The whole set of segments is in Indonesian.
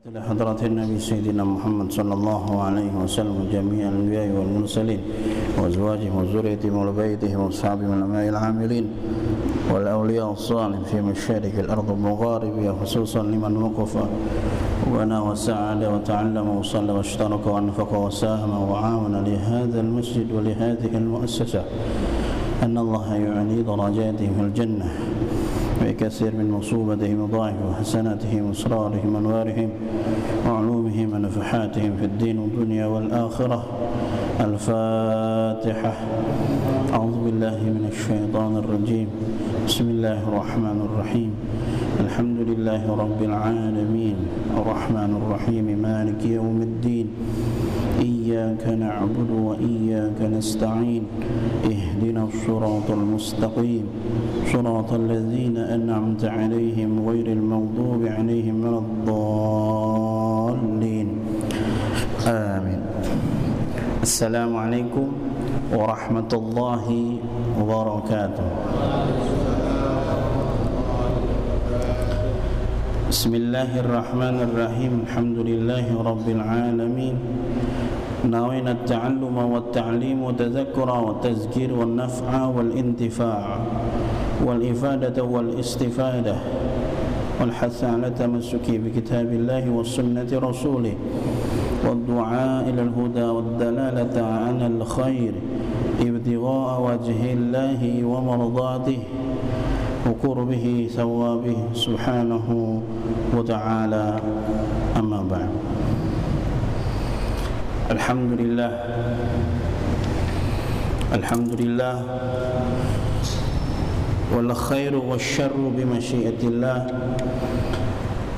إلى حضرة النبي سيدنا محمد صلى الله عليه وسلم وجميع الأنبياء والمرسلين وأزواجهم وذريتهم وبيتهم وأصحابهم العلماء العاملين والأولياء الصالحين في مشارق الأرض ومغاربها خصوصا لمن وقف وبنى وسعد وتعلم وصلى واشترك وأنفق وساهم وعاون لهذا المسجد ولهذه المؤسسة أن الله يعلي درجاتهم في الجنة ويكثر من مصوبتهم وضاعف وحسناتهم وأسرارهم وأنوارهم وعلومهم ونفحاتهم في الدين والدنيا والآخرة. الفاتحة. أعوذ بالله من الشيطان الرجيم. بسم الله الرحمن الرحيم. الحمد لله رب العالمين الرحمن الرحيم مالك يوم الدين إياك نعبد وإياك نستعين اهدنا الصراط المستقيم صراط الذين أنعمت عليهم غير المغضوب عليهم ولا الضالين آمين. السلام عليكم ورحمة الله وبركاته. بسم الله الرحمن الرحيم. الحمد لله رب العالمين. نوينا التعلم والتعليم والتذكر والتذكير والنفع والانتفاع والإفادة والاستفادة والحث على التمسك بكتاب الله وسنة رسوله والدعاء إلى الهدى والدلالة على الخير ابتغاء وجه الله ومرضاته وقربه ثوابه سبحانه وتعالى. أما بعد. Alhamdulillah. Alhamdulillah. Wal khairu wasyarru bimasyiatillah.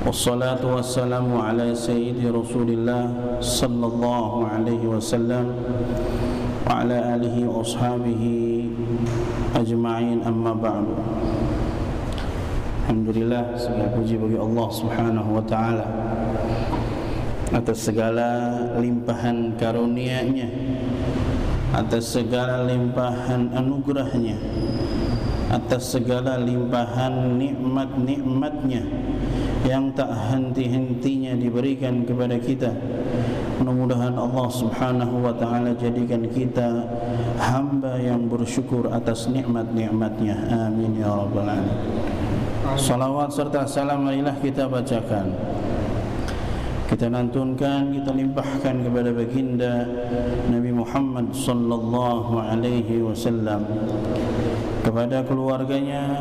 Wassalatu wassalamu ala sayyidi Rasulillah sallallahu alaihi wasallam wa ala alihi wa ashabihi ajma'in. Amma ba'du. Alhamdulillah, segala puji bagi Allah Subhanahu wa taala atas segala limpahan karunia-Nya, atas segala limpahan anugerah-Nya, atas segala limpahan nikmat-nikmat-Nya yang tak henti-hentinya diberikan kepada kita. Mudah-mudahan Allah Subhanahu wa taala jadikan kita hamba yang bersyukur atas nikmat-nikmat-Nya. Amin ya rabbal alamin. Salawat serta salam marilah kita bacakan, kita lantunkan, kita limpahkan kepada baginda Nabi Muhammad sallallahu alaihi wasallam, kepada keluarganya,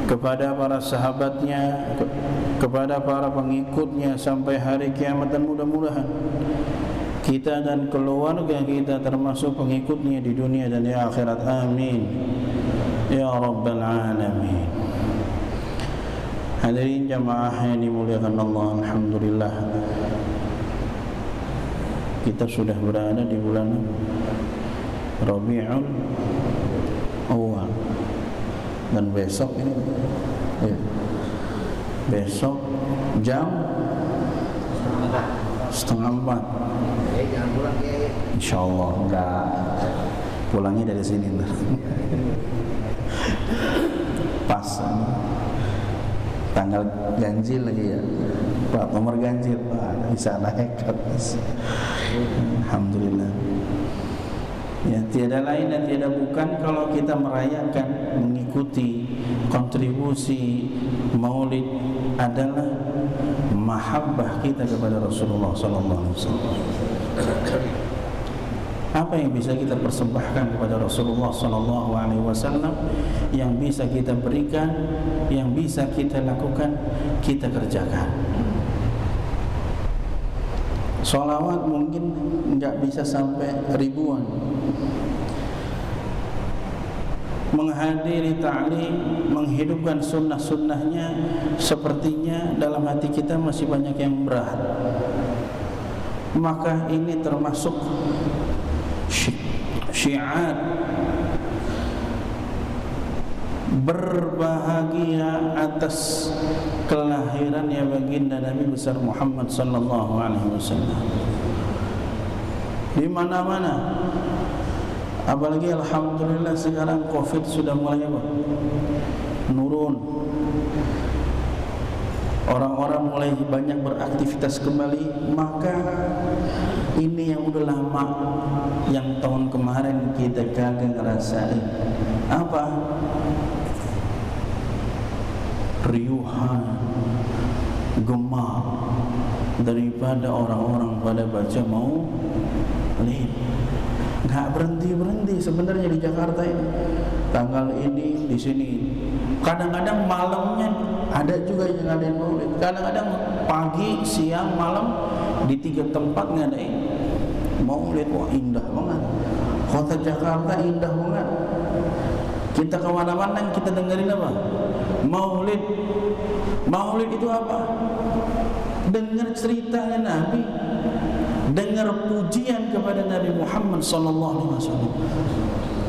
kepada para sahabatnya, kepada para pengikutnya sampai hari kiamat, dan mudah-mudahan kita dan keluarga kita termasuk pengikutnya di dunia dan di akhirat. Amin ya rabbal alamin. Hadirin jamaah yang dimuliakan Allah, alhamdulillah kita sudah berada di bulan Rabiul Awal, dan besok ini besok jam 3:30. Jangan pulang ya. Insyaallah enggak, pulangnya dari sini ntar. Pas tanggal ganjil lagi ya Pak, nomor ganjil Pak, bisa naik ke atas. Alhamdulillah. Ya, tiada lain dan tiada bukan kalau kita merayakan, mengikuti kontribusi Maulid adalah mahabbah kita kepada Rasulullah sallallahu alaihi wasallam. Apa yang bisa kita persembahkan kepada Rasulullah sallallahu alaihi wasallam, yang bisa kita berikan, yang bisa kita lakukan, kita kerjakan. Sholawat mungkin enggak bisa sampai ribuan, menghadiri ta'lim, menghidupkan sunnah-sunnahnya, sepertinya dalam hati kita masih banyak yang berat. Maka ini termasuk syiar berbahagia atas kelahirannya baginda Nabi besar Muhammad sallallahu alaihi wasallam. Di mana-mana, apalagi alhamdulillah sekarang Covid sudah mulai nurun. orang-orang mulai banyak beraktivitas kembali, maka ini yang udah lama, yang tahun kemarin kita kagak ngerasain apa? Riuhan, gemar daripada orang-orang pada baca Maulid. Nggak berhenti sebenarnya di Jakarta ini. Tanggal ini di sini. Kadang-kadang malamnya ada juga yang ngadain Maulid. Kadang-kadang pagi, siang, malam di 3 tempat ngadain Maulid. Wah, indah banget. Kota Jakarta indah banget. Kita kemana-mana kita dengerin apa? Maulid. Maulid itu apa? Dengar ceritanya Nabi, dengar pujian kepada Nabi Muhammad SAW.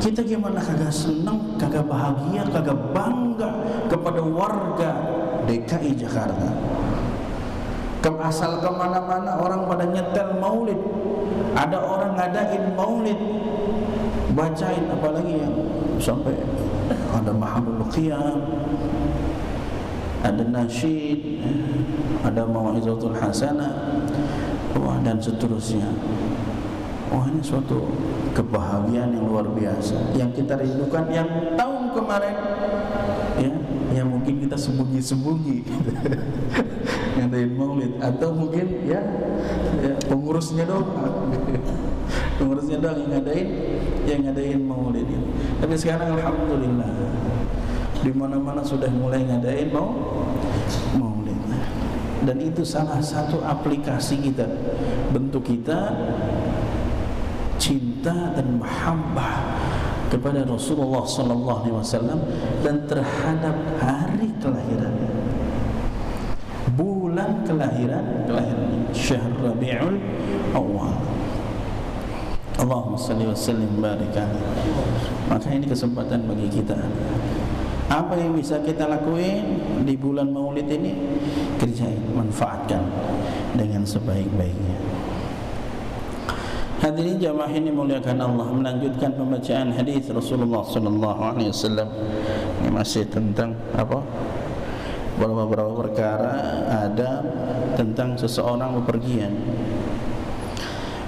Kita gimana kagak senang, kagak bahagia, kagak bangga kepada warga DKI Jakarta. Asal kemana-mana orang pada nyetel Maulid, ada orang ngadain Maulid, bacain, apalagi yang sampai ada Mahamul Qiyam, ada nasyid, ada mau'izatul hasanah, wah, dan seterusnya. Wah, ini suatu kebahagiaan yang luar biasa yang kita rindukan, yang tahun kemarin ya, yang mungkin kita sembunyi-sembunyi ngadain Maulid, atau mungkin ya pengurusnya doang pengurusnya doang yang ngadain Maulid itu. Tapi sekarang alhamdulillah di mana-mana sudah mulai ngadain Maulid. Dan itu salah satu aplikasi kita, bentuk kita cinta dan mahabbah kepada Rasulullah SAW dan terhadap hari kelahirannya, bulan kelahirannya, Syahr Rabiul Awal. Allahumma salli wa sallim barik alaihi. Maka ini kesempatan bagi kita. Apa yang bisa kita lakuin di bulan Maulid ini? Kerjain, manfaatkan dengan sebaik-baiknya. Hadirin jamaah ini muliakan Allah, melanjutkan pembacaan hadis Rasulullah SAW. Ini masih tentang apa? Beberapa perkara ada tentang seseorang bepergian.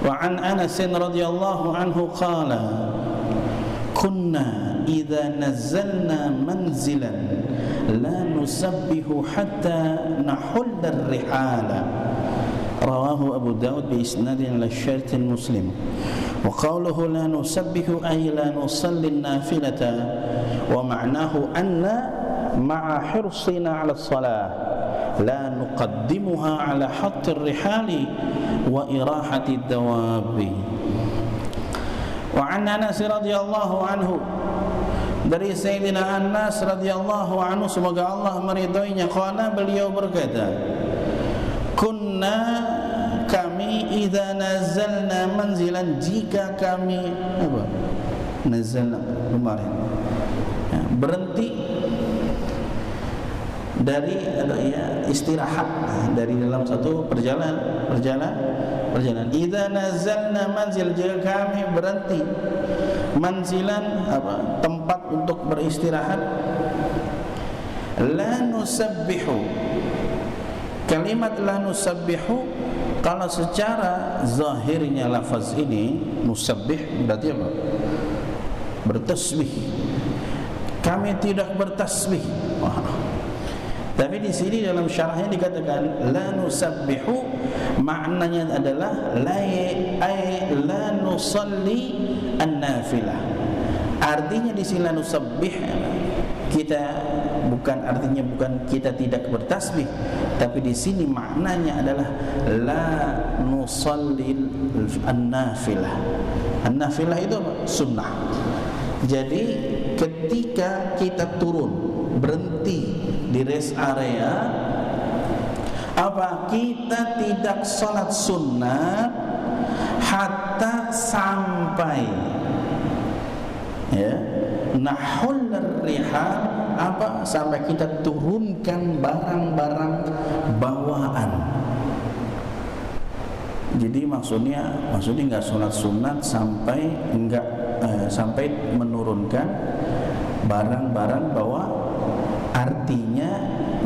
Wa an Anas radhiyallahu anhu qala kunna idza nazzalna manzilan la nusabbihu hatta nahull ar-rihala. Rawahu Abu Dawud bi isnadin ala syart Muslim. Wa qawluhu la nusabbihu ay la nusalli an-nafilata wa ma'nahu anna ma'a hirsina 'ala as-salah la nuqaddimuha 'ala hatt ar-rihali wa irahati ad-dawabi. Wa an Anas radhiyallahu anhu, dari Sayyidina Anas radhiyallahu anhu, semoga Allah meridhoinya, qala, beliau berkata, kunna, kami, idza nazalna manzilan, jika kami apa? Nazalna kemarin ya, berhenti dari ya, istirahat dari dalam satu perjalanan. Idza nazalna manzil, jika kami berhenti, manzilan apa? Tempat untuk beristirahat. La nusabbihu, kalimat la nusabbihu, kalau secara zahirnya lafaz ini nusabbih berarti apa? Bertasbih. Kami tidak bertasbih. Tapi di sini dalam syarahnya dikatakan la nusabbihu, maknanya adalah la nusalli an-nafilah. Artinya di sini la nusabbih, kita artinya bukan kita tidak bertasbih, tapi di sini maknanya adalah la nusalli an-nafilah. An-nafilah itu apa? Sunnah. Jadi ketika kita turun, berhenti di rest area, apa? Kita tidak sholat sunnah hatta sampai ya nahul rihal, apa? Sampai kita turunkan barang-barang bawaan. Jadi maksudnya enggak sholat sunat sampai sampai menurunkan barang-barang bawa. Artinya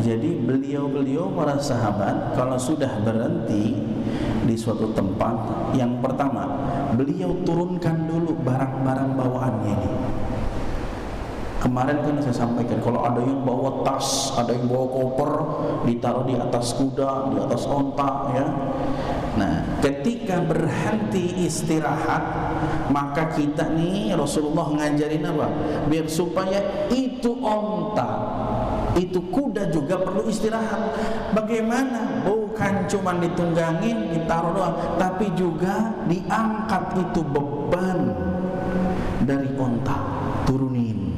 jadi beliau-beliau para sahabat kalau sudah berhenti di suatu tempat, yang pertama beliau turunkan dulu barang-barang bawaannya ini. Kemarin kan saya sampaikan, kalau ada yang bawa tas, ada yang bawa koper, ditaruh di atas kuda, di atas onta, ya. Nah, ketika berhenti istirahat, maka kita nih Rasulullah ngajarin apa? Biar supaya itu onta, itu kuda juga perlu istirahat. Bagaimana? Bukan cuma ditunggangin, ditaruh doang, tapi juga diangkat itu beban dari onta, turunin.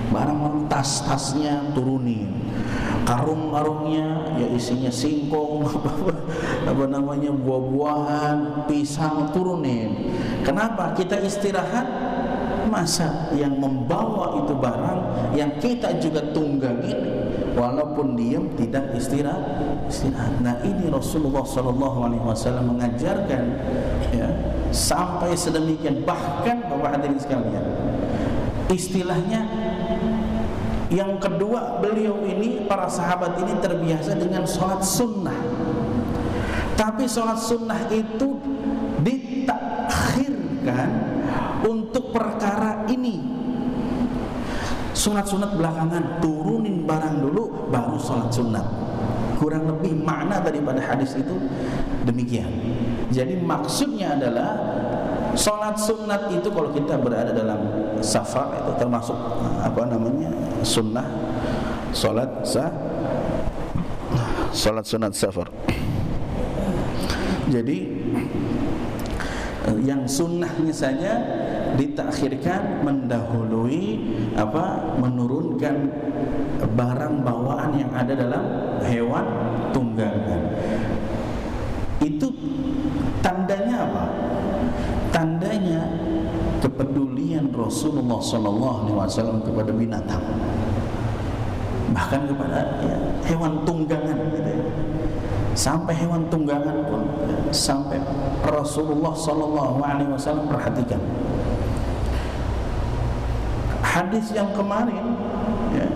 Barang tas-tasnya turunin, karung-karungnya ya isinya singkong, apa namanya, buah-buahan, pisang, turunin. Kenapa? Kita istirahat, masa yang membawa itu barang yang kita juga tunggangin, walaupun diam tidak istirahat. Nah, ini Rasulullah SAW mengajarkan, ya, sampai sedemikian. Bahkan Bapak hadirin sekalian, istilahnya yang kedua, beliau ini, para sahabat ini terbiasa dengan sholat sunnah. Tapi sholat sunnah itu ditakhirkan untuk perkara ini. Sholat sunat belakangan, turunin barang dulu baru sholat sunat. Kurang lebih makna daripada hadis itu demikian. Jadi maksudnya adalah sholat sunat itu kalau kita berada dalam safar itu termasuk apa namanya, sunnah, sholat sunat safar. Jadi yang sunnahnya saja ditakhirkan, mendahului apa, menurunkan barang bawaan yang ada dalam hewan tunggangan. Itu tandanya apa? Tandanya kepedulian Rasulullah SAW kepada binatang, bahkan kepada, ya, hewan tunggangan, gitu ya. Sampai hewan tunggangan pun, ya, sampai Rasulullah SAW perhatikan. Hadis yang kemarin, ya,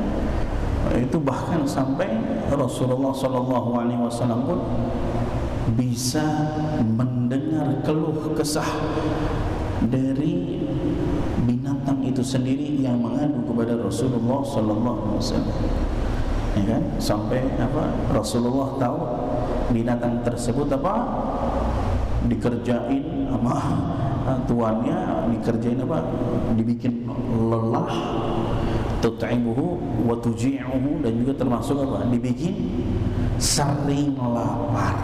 itu bahkan sampai Rasulullah SAW pun bisa mendengar keluh kesah dari binatang itu sendiri yang mengadu kepada Rasulullah SAW, ya kan? Sampai apa, Rasulullah tahu binatang tersebut apa, dikerjain sama tuannya, dikerjain apa, dibikin lelah, tut'ibuhu wa tuji'uhu, dan juga termasuk apa, dibikin sering lapar,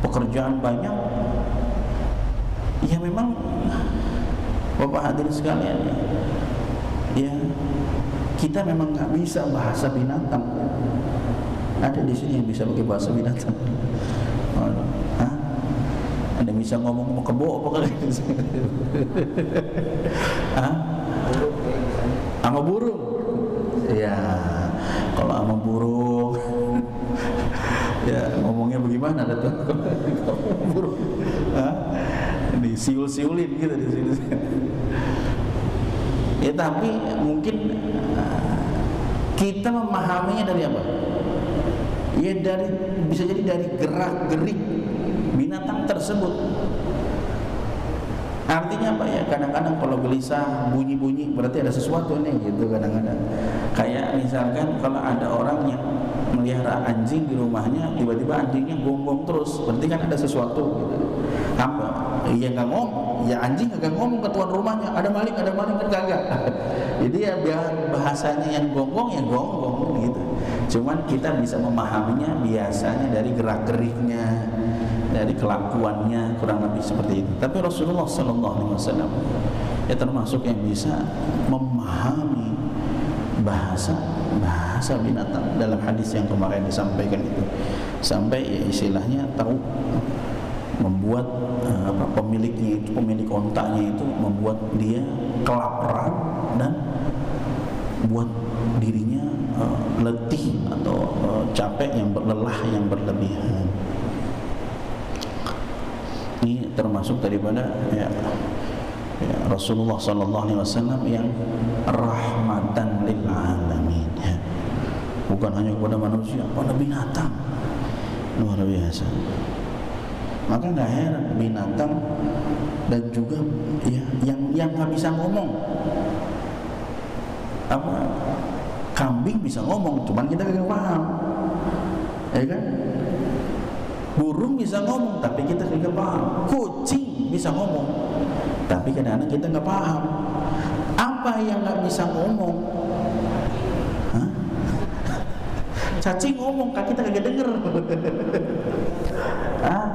pekerjaan banyak. Ya memang Bapak hadirin sekalian, ya kita memang nggak bisa bahasa binatang. Ada di sini yang bisa pakai bahasa binatang? Hah? Ada yang bisa ngomong mau kebo apa kali? Hah? Sama burung? Ya, kalau sama burung, ya ngomongnya bagaimana? Ada tuh burung, disiul-siulin gitu di sini. Ya tapi mungkin kita memahaminya dari apa? Ya dari, bisa jadi dari gerak-gerik binatang tersebut. Artinya apa ya? Kadang-kadang kalau gelisah, bunyi-bunyi, berarti ada sesuatu nih gitu kadang-kadang. Kayak misalkan kalau ada orang yang melihara anjing di rumahnya, tiba-tiba anjingnya gonggong terus, berarti kan ada sesuatu gitu. Apa? Ya nggak ngomong, ya anjing nggak ngomong ke tuan rumahnya, ada maling kan kagak. Jadi ya biar bahasanya yang gonggong ya gonggong gitu. Cuman kita bisa memahaminya biasanya dari gerak-geriknya, dari kelakuannya, kurang lebih seperti itu. Tapi Rasulullah SAW ya termasuk yang bisa memahami bahasa binatang. Dalam hadis yang kemarin disampaikan itu, sampai ya istilahnya tahu membuat pemiliknya itu, pemilik ontanya itu membuat dia kelaparan dan buat dirinya letih atau capek, yang lelah yang berlebihan. Ini termasuk daripada ya Rasulullah SAW yang rahmatan lil alamin, ya. bukan hanya kepada manusia, pada binatang. Luar biasa. Maka nggak heran binatang dan juga ya yang nggak bisa ngomong. Apa? Kambing bisa ngomong, cuman kita nggak paham, ya kan? Burung bisa ngomong, tapi kita nggak paham. Kucing bisa ngomong, tapi kadang-kadang kita nggak paham. Apa yang nggak bisa ngomong? Hah? Cacing ngomong, kita kagak denger. Hah?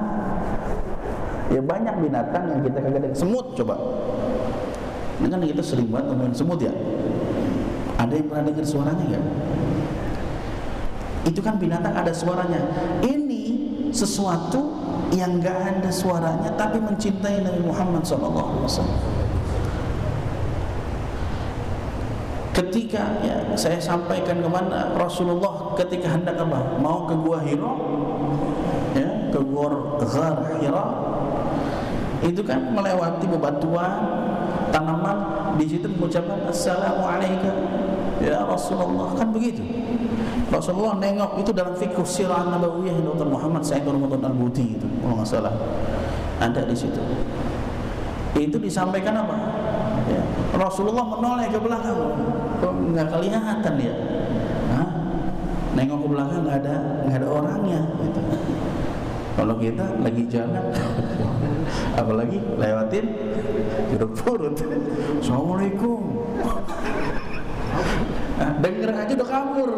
Ya banyak binatang yang kita kagak denger. Semut coba. Ini kan kita sering banget ngomongin semut ya. Ada yang pernah dengar suaranya nggak? Itu kan binatang ada suaranya. Ini sesuatu yang nggak ada suaranya tapi mencintai Nabi Muhammad SAW. Ketika ya, saya sampaikan kemana Rasulullah ketika hendak apa? Mau ke Gua Hira, ya, ke Gua Ghar Hira, itu kan melewati bebatuan, tanaman, di situ mengucapkan Assalamualaikum ya Rasulullah, kan begitu. Rasulullah nengok, itu dalam fikih sirah nabawiyah Dr. Muhammad Said Ramadan Al-Buti itu, kalau nggak salah ada di situ. Itu disampaikan apa? Ya, Rasulullah menoleh ke belakang, kok nggak kelihatan dia? Hah? Nengok ke belakang nggak ada orangnya. Gitu. Kalau kita lagi jalan, apalagi lewatin jeruk purut, Assalamualaikum. Nah, denger aja udah kabur,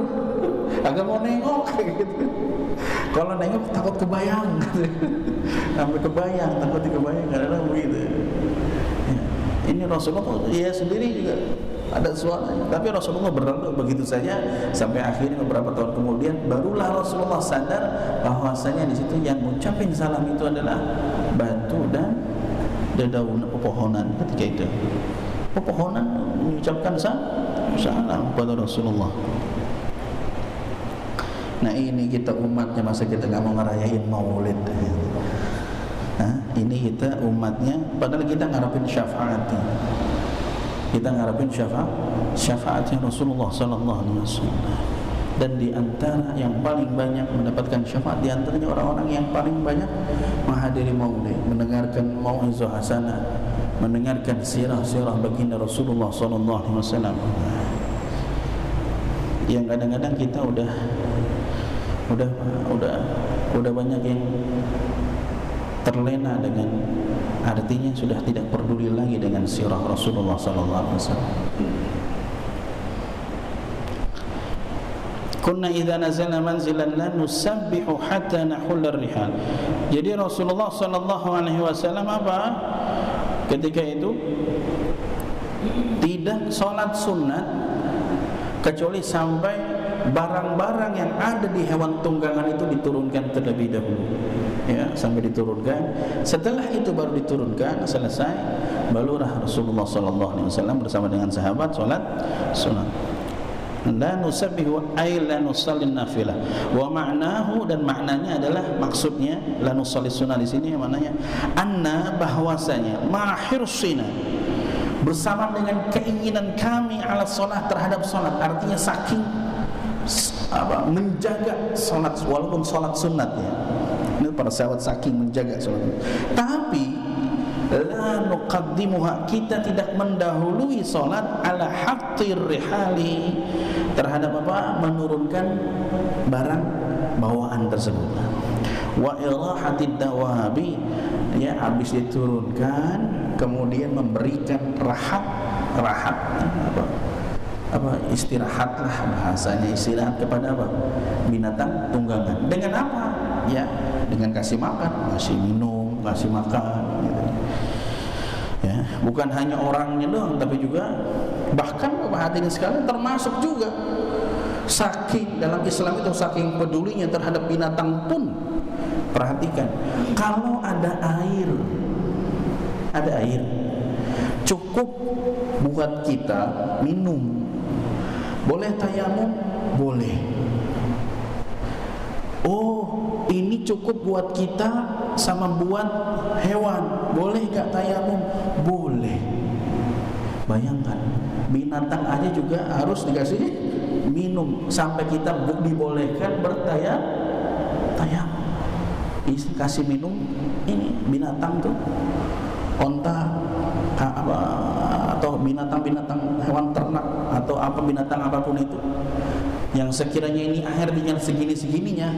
agak mau nengok gitu. Kalau nengok takut kebayang, sampai kebayang, takut dikebayang, kadang-kadang begitu. Ya. Ini Rasulullah, dia sendiri juga ada suaranya, tapi Rasulullah berlalu begitu saja sampai akhirnya beberapa tahun kemudian barulah Rasulullah sadar bahwasanya di situ yang mengucapin salam itu adalah batu dan dedaunan pepohonan. Ketika itu pepohonan mengucapkan salam kepada Rasulullah. Nah ini kita umatnya, masa kita nggak mau ngerayain maulid? Nah, ini kita umatnya, padahal kita ngarepin syafaatnya. Kita ngarepin syafaatnya Rasulullah Sallallahu Alaihi Wasallam. Dan di antara yang paling banyak mendapatkan syafaat, di antaranya orang-orang yang paling banyak menghadiri maulid, mendengarkan mau'izah hasanah, mendengarkan sirah-sirah baginda Rasulullah Sallallahu Alaihi Wasallam. Yang kadang-kadang kita udah banyak yang terlena dengan artinya, sudah tidak peduli lagi dengan sirah Rasulullah sallallahu alaihi wasallam. Kunna idza nazalna manzilan la nusabbihu hatta nahulla ar-rihal. Jadi Rasulullah sallallahu alaihi wasallam apa? Ketika itu tidak salat sunat kecuali sampai barang-barang yang ada di hewan tunggangan itu diturunkan terlebih dahulu, ya, sampai diturunkan. Setelah itu baru diturunkan, selesai, barulah Rasulullah SAW bersama dengan sahabat sholat sunat. La nusabbihu ay la nusalli nafilah. Wa ma'nahu, dan maknanya adalah, maksudnya la nusalli sunnah di sini maknanya anna, bahwasanya mahirsina, bersama dengan keinginan kami ala sholat, terhadap sholat, artinya saking menjaga sholat walaupun sholat sunat, ya. Ini para sahabat saking menjaga sholat, tapi la nuqaddimuha, kita tidak mendahului sholat ala hattir rihali, terhadap apa? Menurunkan barang bawaan tersebut. Wa irahatid dawabi, ya, habis diturunkan kemudian memberikan rahat istirahatlah, bahasanya istirahat kepada apa? Binatang tunggangan. Dengan apa? Ya, dengan kasih makan, kasih minum, kasih makan, gitu. Ya, bukan hanya orangnya doang, tapi juga bahkan hadirin sekalian termasuk juga saking dalam Islam itu saking pedulinya terhadap binatang pun. Perhatikan, kalau ada air cukup buat kita minum. Boleh tayamum? Boleh. Oh, ini cukup buat kita sama buat hewan. Boleh gak tayamum? Boleh. Bayangkan, binatang aja juga harus dikasih minum sampai kita dibolehkan bertayamum. Kasih minum ini binatang tuh, onta atau binatang-binatang hewan ternak atau apa binatang apapun itu yang sekiranya ini air tinggal segini-segininya,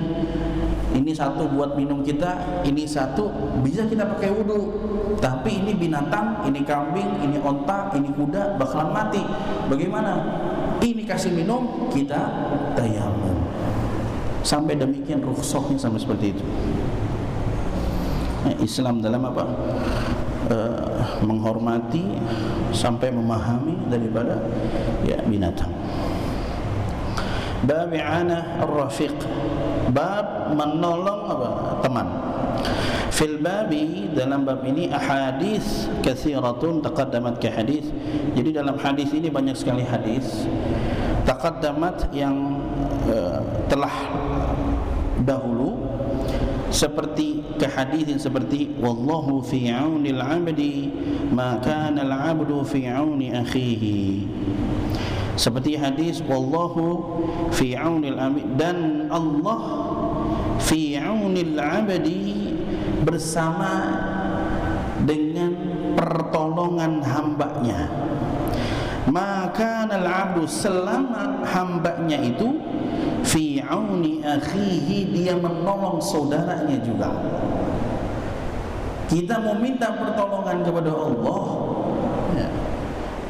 ini satu buat minum kita, ini satu bisa kita pakai wudu. Tapi ini binatang, ini kambing, ini onta, ini kuda bakalan mati. Bagaimana? Ini kasih minum, kita tayamum. Sampai demikian rukhsahnya sampai seperti itu. Islam dalam apa? Menghormati sampai memahami daripada ya binatang. Bab i'anah ar-rafiq, bab menolong apa? Teman. Fil babi, dalam bab ini ahadits katsiratun taqaddamat ka hadis. Jadi dalam hadis ini banyak sekali hadis taqaddamat yang telah dahulu, seperti kehadisin seperti wallahu fi 'aunil 'abdi ma kana al-'abdu fi 'auni akhihi, seperti hadis wallahu fi 'aunil 'abdi, dan Allah fi 'aunil 'abdi, bersama dengan pertolongan hambanya. Maka al-'abdu, selama hambanya itu fi 'auni akhihi, dia menolong saudaranya juga. Kita mau minta pertolongan kepada Allah ya,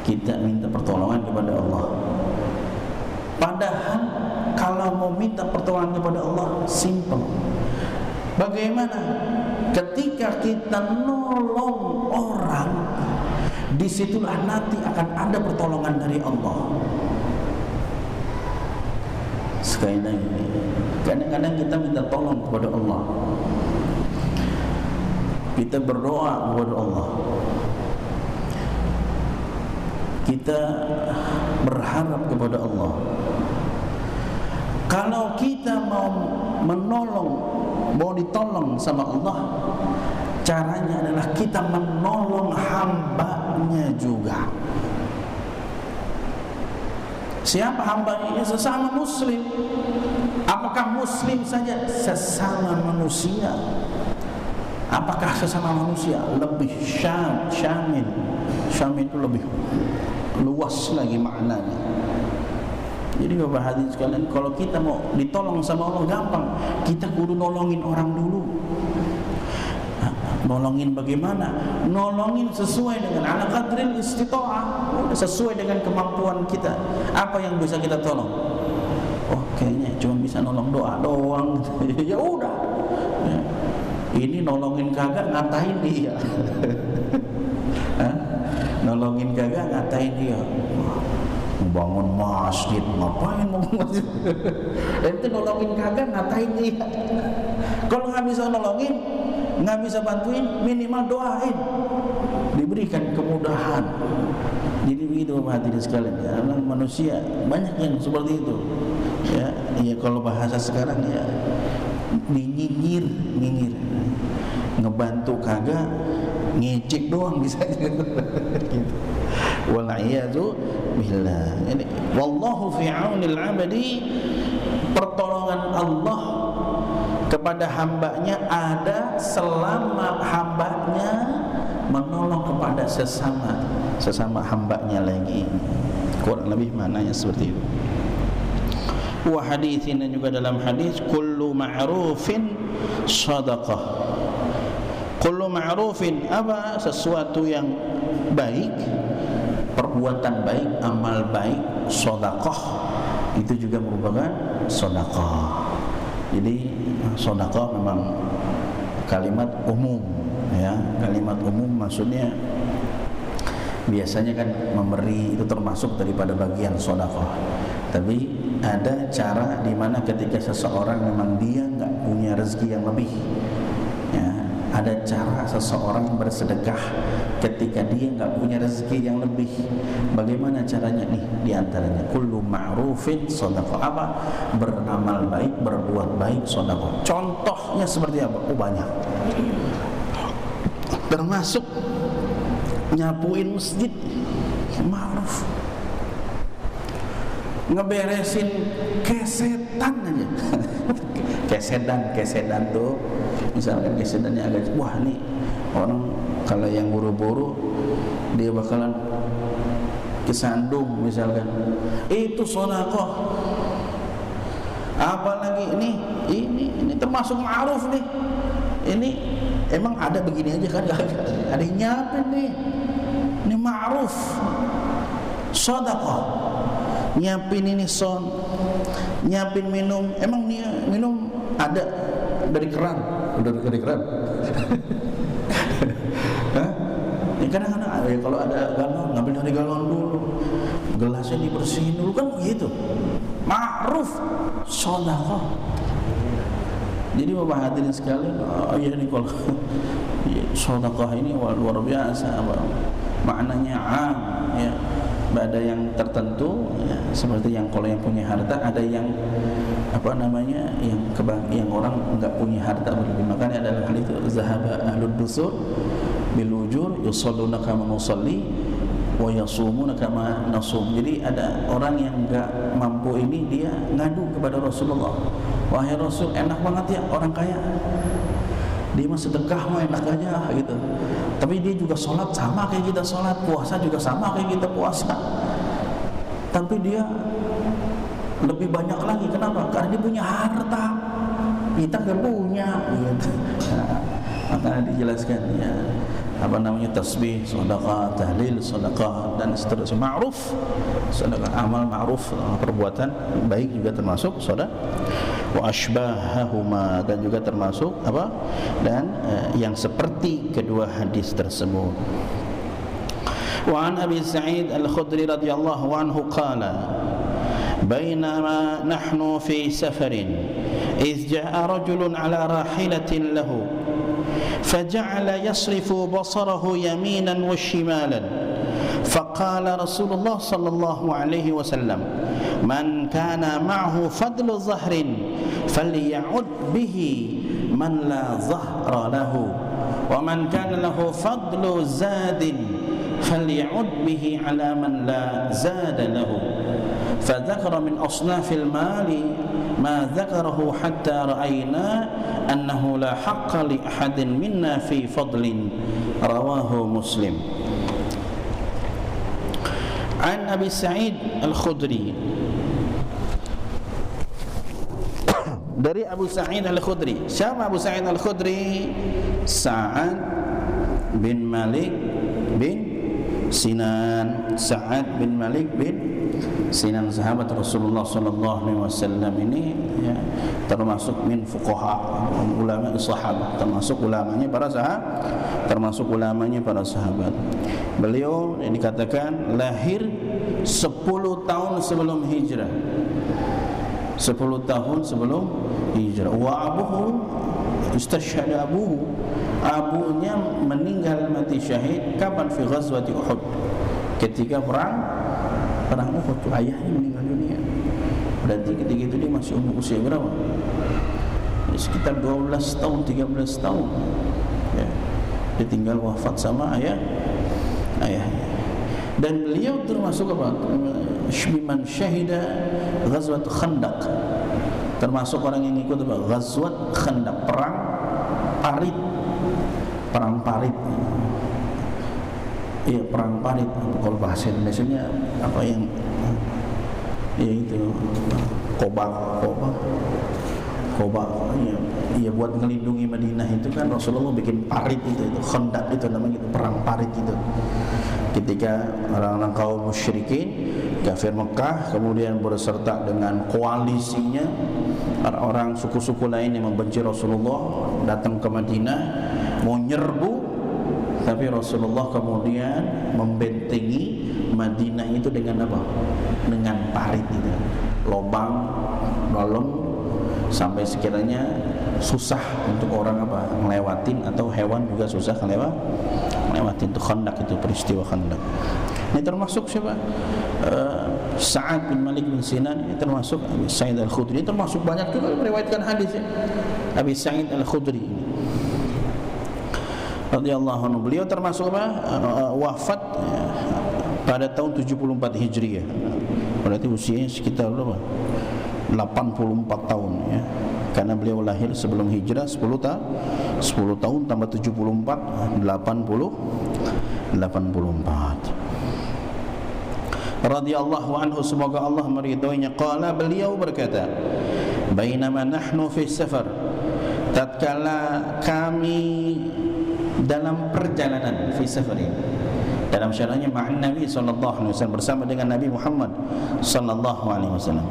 kita minta pertolongan kepada Allah. Padahal kalau mau minta pertolongan kepada Allah simple. Bagaimana? Ketika kita nolong orang, disitulah nanti akan ada pertolongan dari Allah. Sekali lagi, kadang-kadang kita minta tolong kepada Allah, kita berdoa kepada Allah, kita berharap kepada Allah. Kalau kita mau menolong, mau ditolong sama Allah, caranya adalah kita menolong hambanya juga. Siapa hamba ini? Sesama muslim. Apakah muslim saja? Sesama manusia. Apakah sesama manusia? Lebih syamil. Syamil itu lebih luas lagi maknanya. Jadi Bapak hadirin sekalian, kalau kita mau ditolong sama Allah gampang. Kita kudu nolongin orang dulu. Nolongin bagaimana? Nolongin sesuai dengan ala qadril istita'ah, sesuai dengan kemampuan kita. Apa yang bisa kita tolong? Oh, kayaknya cuma bisa nolong doa doang. Ya udah. Ya. Ini nolongin kagak ngatain dia. Nolongin kagak ngatain dia. Bangun masjid, ngapain bangun masjid? Ente nolongin kagak ngatain dia. Kalau nggak bisa nolongin, nggak bisa bantuin, minimal doain, diberikan kemudahan. Jadi begitu hadirin sekalian, ya, manusia banyak yang seperti itu. Ya, ya kalau bahasa sekarang ya nyinyir, ngebantu kagak, ngecek doang bisa gitu. Wal'iyadu billah. Ini wallahu fi 'aunil 'abdi, pertolongan Allah kepada hambanya ada selama hambanya menolong kepada sesama hambanya lagi. Kurang lebih maknanya seperti itu. Wa haditsin, juga dalam hadis, kullu ma'rufin shadaqah. Kullu ma'rufin, apa? Sesuatu yang baik, perbuatan baik, amal baik, shadaqah, itu juga merupakan shadaqah. Jadi sedekah memang kalimat umum, ya, kalimat umum maksudnya biasanya kan memberi itu termasuk daripada bagian sedekah. Tapi ada cara di mana ketika seseorang memang dia nggak punya rezeki yang lebih, ya, ada cara seseorang bersedekah ketika dia nggak punya rezeki yang lebih. Bagaimana caranya nih? Di antaranya kullu ma'rufin shadaqah, apa? Beramal baik, berbuat baik, shadaqah. Contohnya seperti apa? Oh, banyak. Termasuk nyapuin masjid, ma'ruf. ngeberesin kesetan aja. kesedan tuh misalkan kesedannya agak, wah nih orang kalau yang buru-buru dia bakalan kesandung misalkan, itu sedekah. Apalagi ini termasuk ma'ruf nih. Ini emang ada begini aja kan? Ada yang nyiapin nih. Ini ma'ruf, sedekah. Nyiapin ini nyiapin minum. Emang nih minum ada dari keran, dari keran. Hah? Ya kadang-kadang ya kalau ada galon, ngambil dari galon dulu, gelasnya dibersihin dulu, kan begitu. Ma'ruf, sedekah. Jadi Bapak hadirin sekalian, ya ini kalau sedekah ini luar biasa, maknanya am, ya. Ada yang tertentu, ya, seperti yang kalau yang punya harta, ada yang yang orang enggak punya harta berlebih. Makanya adalah hal itu, zahaba ahlud dusur bil ujur yusalluna kama nusalli wa yasumuna kama nasum. Jadi ada orang yang enggak mampu ini, dia ngadu kepada Rasulullah, wahai Rasul, enak banget ya orang kaya, dia mah sedekah mah enak aja gitu, tapi dia juga sholat sama kayak kita sholat, puasa juga sama kayak kita puasa, tapi dia lebih banyak lagi. Kenapa? Karena dia punya harta, kita nggak punya gitu. Nah, maka dijelaskan ya, tasbih, sedekah, tahlil, sedekah dan seterusnya, ma'ruf, sedekah, amal ma'ruf, perbuatan baik juga termasuk sedekah, wa asbahahuma, dan juga termasuk yang seperti kedua hadis tersebut. Wa an Abi Sa'id Al-Khudri radhiyallahu anhu qala bainama nahnu fi safarin idh ja'a rajulun ala rahilatin lahu فجعل يصرف بصره يمينا وشمالا فقال رسول الله صلى الله عليه وسلم من كان معه فضل ظهر فليعد به من لا ظهر له ومن كان له فضل زاد فليعد به على من لا زاد له فذكر من أصناف المال ما ذكره حتى رأينا أنه لا حق لأحد منا في فضل رواه مسلم. عن أبي سعيد الخدري, dari Abu Sa'id Al-Khudri. Siapa Abu Sa'id Al-Khudri? Sa'ad bin Malik bin Sinan. Sa'ad bin Malik bin Sinan, sahabat Rasulullah sallallahu alaihi wasallam ini ya, termasuk min fuqaha, ulama sahabat, termasuk ulamanya para sahabat. Beliau yang dikatakan lahir 10 tahun sebelum hijrah. 10 tahun sebelum hijrah. Wa abuhu istashhada abuhu. Abunya meninggal mati syahid kapan? Fi ghazwati Uhud. Ketika perang Uhud, ayahnya meninggal dunia. Berarti ketika itu dia masih usia berapa? Ya, sekitar 12 tahun, 13 tahun. Ya. Dia tinggal wafat sama ayahnya. Dan beliau termasuk apa? Man syahida ghazwat Khandaq. Termasuk orang yang ikut apa? Ghazwat Khandaq, perang parit. Iya, perang parit. Kalau bahasa Indonesianya apa yang ya itu kobak ya buat melindungi Madinah itu kan Rasulullah bikin parit itu Khandaq itu namanya, itu perang parit itu. Ketika orang-orang kaum musyrikin kafir Mekah kemudian berserta dengan koalisinya orang-orang suku-suku lain yang membenci Rasulullah datang ke Madinah mau nyerbu, tapi Rasulullah kemudian membentengi Madinah itu dengan apa? Dengan parit itu, lobang, dalam, sampai sekiranya susah untuk orang apa ngelewatin, atau hewan juga susah ngelewatin. Itu Khandaq, itu peristiwa Khandaq. Ini termasuk siapa? Sa'ad bin Malik bin Sinan, ini termasuk Abi Sa'id Al-Khudri, termasuk banyak juga meriwayatkan hadis ya. Abi Sa'id Al-Khudri radhiyallahu anhu, beliau termasuk apa? Wafat pada tahun 74 Hijriah. Berarti usianya sekitar berapa? 84 tahun ya. Karena beliau lahir sebelum hijrah 10 tahun tambah 74 84. Radhiyallahu anhu, semoga Allah meridhoinya. Qala, beliau berkata, bainama nahnu fi safar, tatkala kami dalam perjalanan, fi safarin, dalam syarahnya ma'an Nabi sallallahu alaihi wasallam, bersama dengan Nabi Muhammad sallallahu alaihi wasallam.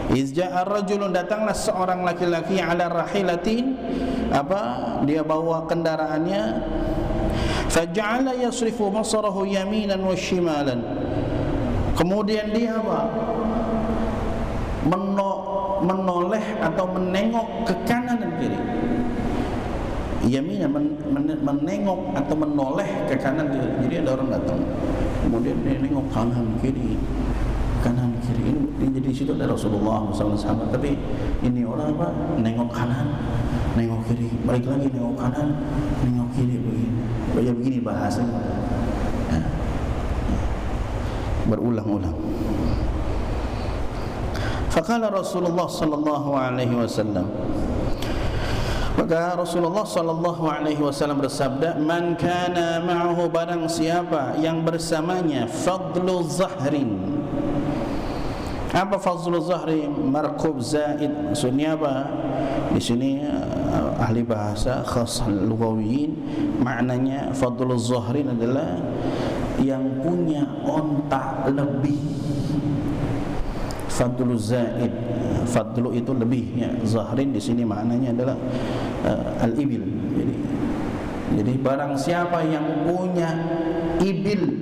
Izja'a rajulun, datanglah seorang laki-laki ala rahilatin, dia bawa kendaraannya, faja'ala yasrifu basarahu yaminan wa shimalan, kemudian dia menoleh atau menengok ke kanan dan kiri. Yaminan, menengok atau menoleh ke kanan kiri. Jadi ada orang datang, kemudian dia nengok kanan kiri. Ini jadi situ ada Rasulullah SAW, tapi ini orang nengok kanan, nengok kiri, balik lagi nengok kanan, nengok kiri, begini bahasanya ya. Berulang-ulang. Faqala Rasulullah sallallahu alaihi wasallam, maka Rasulullah sallallahu alaihi wasallam bersabda, man kana ma'ahu, barang siapa yang bersamanya fadlu zahrin. Apa fadlu zahri? Markub zaid. Maksudnya apa? Di sini ahli bahasa khas lugawiyin, maknanya fadlu zahrin adalah yang punya onta lebih. Fadlu zaid, fadlu itu lebih ya. Zahrin di sini maknanya adalah al-ibil. Jadi barang siapa yang punya ibil,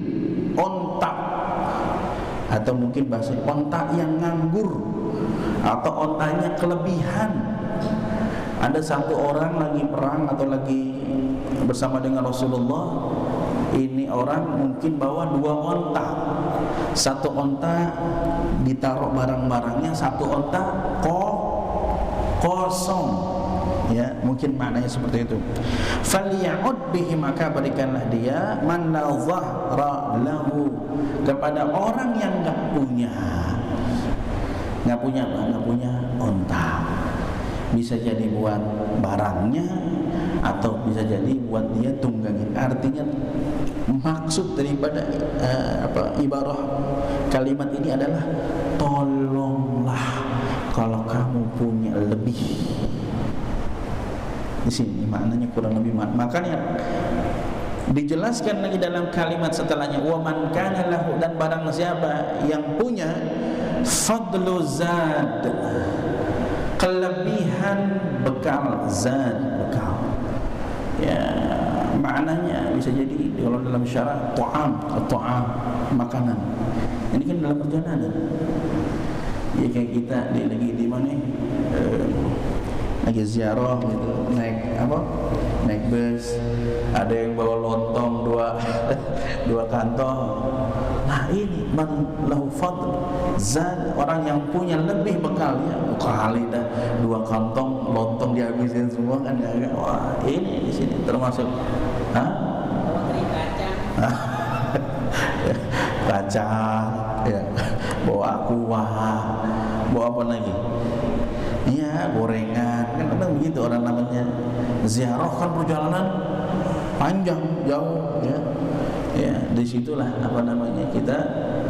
onta, atau mungkin bahasa onta yang nganggur, atau ontanya kelebihan. Ada satu orang lagi perang atau lagi bersama dengan Rasulullah, ini orang mungkin bawa 2 onta. Satu onta ditaruh barang-barangnya, satu onta kosong ya, mungkin maknanya seperti itu. Falya'ud bihi, maka berikanlah dia, man la dhahra lahu, kepada orang yang enggak punya onta. Bisa jadi buat barangnya atau bisa jadi buat dia tunggangin. Artinya maksud daripada ibarah kalimat ini adalah tolonglah kalau kamu punya lebih. Di sini maknanya kurang lebih makanya dijelaskan lagi dalam kalimat setelahnya, wa man kana lahu, dan barang siapa yang punya fadlu zad, kelebihan bekal, zad bekal ya, maknanya bisa jadi kalau dalam syarah ta'am, makanan. Ini kan dalam perjalanan ya, kayak kita lagi di mana lagi ziarah gitu, naik bus, ada yang bawa lontong dua kantong. Nah ini man lahu fadl zad, orang yang punya lebih bekalnya, kali dah 2 kantong lontong dihabisin semua kan ya. Wah ini di sini termasuk kacang ya, bawa kuah, bawa apa lagi? Iya, gorengan. Kan kadang begitu orang namanya ziarah, kan perjalanan panjang, jauh ya. Ya, disitulah kita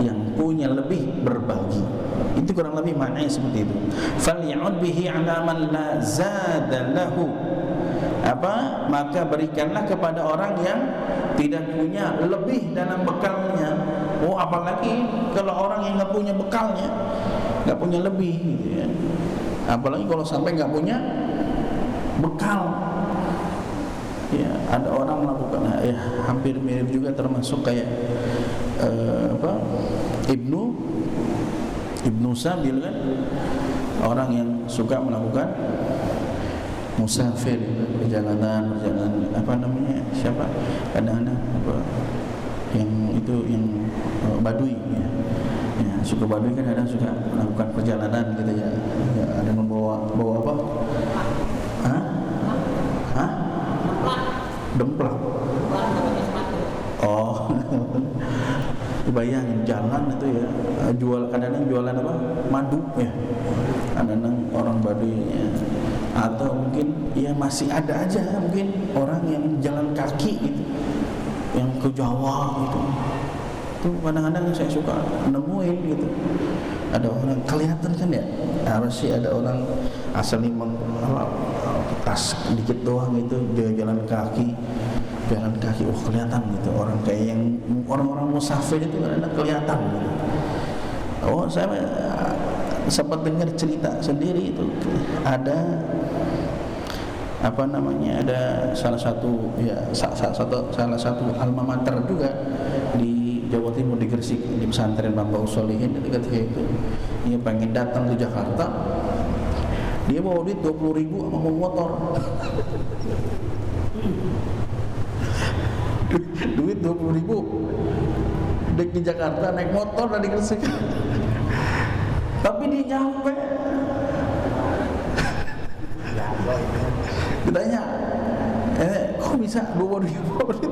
yang punya lebih berbagi. Itu kurang lebih maknanya seperti itu. Faly'ud bihi 'ala man la zada lahu. Maka berikanlah kepada orang yang tidak punya lebih dalam bekalnya. Oh, apalagi kalau orang yang enggak punya bekalnya, enggak punya lebih gitu ya. Apalagi kalau sampai nggak punya bekal ya. Ada orang melakukan ya, hampir mirip juga, termasuk kayak Ibnu Sabil kan, orang yang suka melakukan musafir, perjalanan siapa kadang-kadang yang Baduy ya. Ya, suku Baduy kan kadang suka melakukan perjalanan gitu ya. Ya, ada membawa apa? Demplak. Oh. Bayangin jalan itu ya, kadang-kadang jualan apa? Madu ya. Kadang-kadang orang Baduy ya. Atau mungkin ya masih ada aja mungkin orang yang jalan kaki gitu, yang ke Jawa gitu. Itu kadang-kadang saya suka nemuin gitu. Ada orang kelihatan kan ya, harus sih ada orang asal tas dikit doang itu dia jalan kaki, kelihatan gitu. Orang kayak yang orang-orang musafir itu kadang-kadang kelihatan gitu. Oh, saya sempat dengar cerita sendiri itu, ada ada salah satu alma mater juga di Jawa Timur, di Gresik, di pesantren Bambang Solihin. Ketika itu dia pengen datang ke Jakarta, dia bawa duit 20.000 sama motor. Duit 20.000 di Jakarta naik motor dari Gresik. Tapi dia nyampe, ditanya, kok bisa bawa duit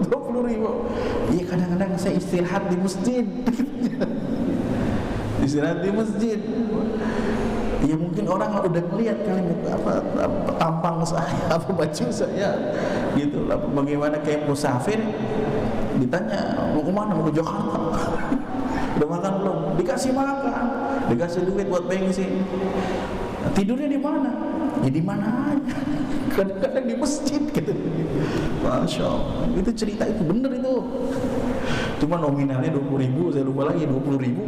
20.000? Iya, kadang-kadang saya istirahat di masjid. Istirahat di masjid. Ya mungkin orang udah ngelihat kali tampang saya, baju saya, gitu lah. Bagaimana kayak musafir, ditanya mau kemana? Mau ke Jakarta. Udah makan belum? Dikasih makan, dikasih duit buat bensin. Tidurnya di mana? Ya di mana aja. Kadang-kadang di masjid gitu. Masya Allah. Itu cerita itu bener itu. Cuma nominalnya 20.000, saya lupa lagi 20.000.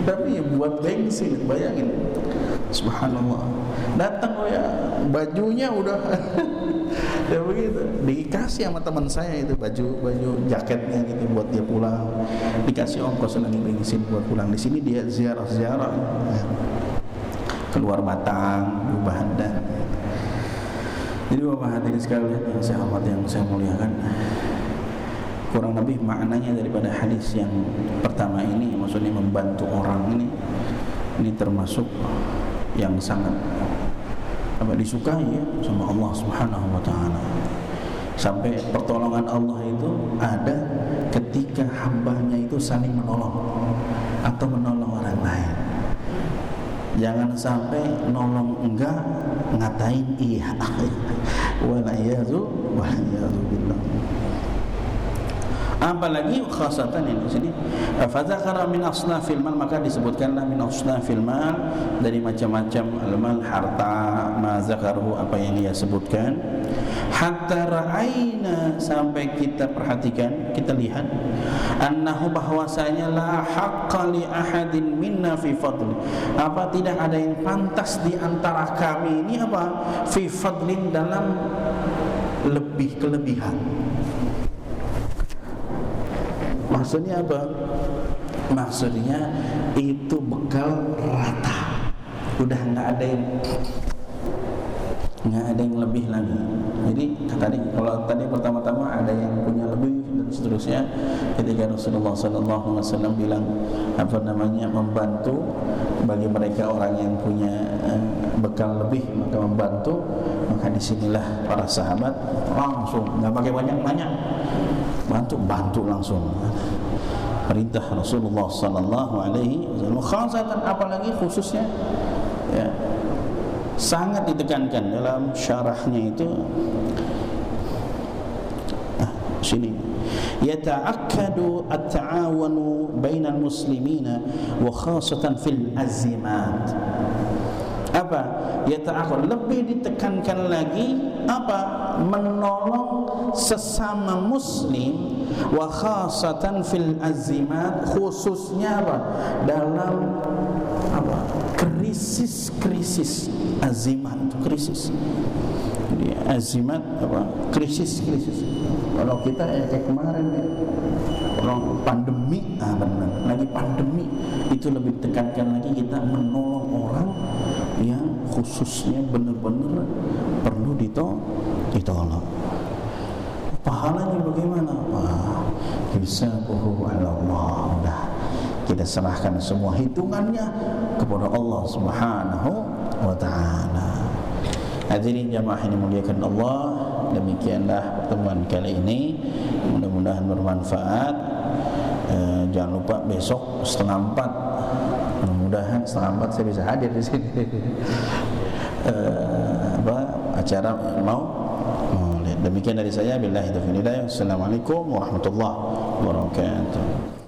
Tapi ya buat bensin, bayangin. Subhanallah. Datang ya, bajunya udah ya begitu. Dikasih sama teman saya itu baju jaketnya gitu buat dia pulang. Dikasih ongkos lagi bensin buat pulang. Di sini dia ziarah-ziarah. Keluar Batang, Bahandan. Jadi Bapak hadirin sekalian yang saya hormati, yang saya muliakan, kurang lebih maknanya daripada hadis yang pertama ini, maksudnya membantu orang ini termasuk yang sangat disukai ya sama Allah Subhanahu wa taala. Sampai pertolongan Allah itu ada ketika hambanya itu saling menolong atau menolong orang lain. Jangan sampai nolong enggak ngatain iya. Wala'iyazu billah. Apalagi khasatan ini di sini fadzakara min asnafil mal, maka disebutkanlah min asnafil mal, dari macam-macam al-mal, harta, ma zakaruhu, apa yang dia sebutkan, hatta ra'aina, sampai kita perhatikan, kita lihat, annahu, bahwasanya la haqqa li ahadin minna fi fadli, apa tidak ada yang pantas di antara kami ini apa fi fadlin, dalam kelebihan. Maksudnya apa? Maksudnya itu bekal rata, udah nggak ada yang lebih lagi. Jadi kalau tadi pertama-tama ada yang punya lebih dan seterusnya, ketika Rasulullah SAW bilang membantu bagi mereka orang yang punya bekal lebih, maka membantu, maka disinilah para sahabat langsung nggak pakai banyak bantu langsung. Perintah Rasulullah SAW khasatan, apalagi khususnya ya, sangat ditekankan dalam syarahnya itu sini, yata'akkadu at-ta'awunu bainal muslimina wa khasatan fil azimat. Apa? Yata'akkadu, lebih ditekankan lagi apa? Menolong sesama muslim, wa khasatan fil azimat, khususnya apa? Dalam apa? Krisis. Azimat itu krisis. Jadi azimat apa? Krisis. Kalau kita kayak kemarin ya, orang pandemi, benar, lagi pandemi, itu lebih ditekankan lagi kita menolong orang yang khususnya benar-benar perlu ditolong. Pahalanya bagaimana? Wah, hisabuhu 'ala Allah. Udah kita serahkan semua hitungannya kepada Allah Subhanahu wa taala. Hadirin jamaah yang dimuliakan Allah, demikianlah pertemuan kali ini, mudah-mudahan bermanfaat. Jangan lupa besok 3:30, mudah-mudahan 3:30 saya bisa hadir di sini. Acara mau lihat. Demikian dari saya. Billahi taufiq wal hidayah. Assalamualaikum warahmatullahi wabarakatuh.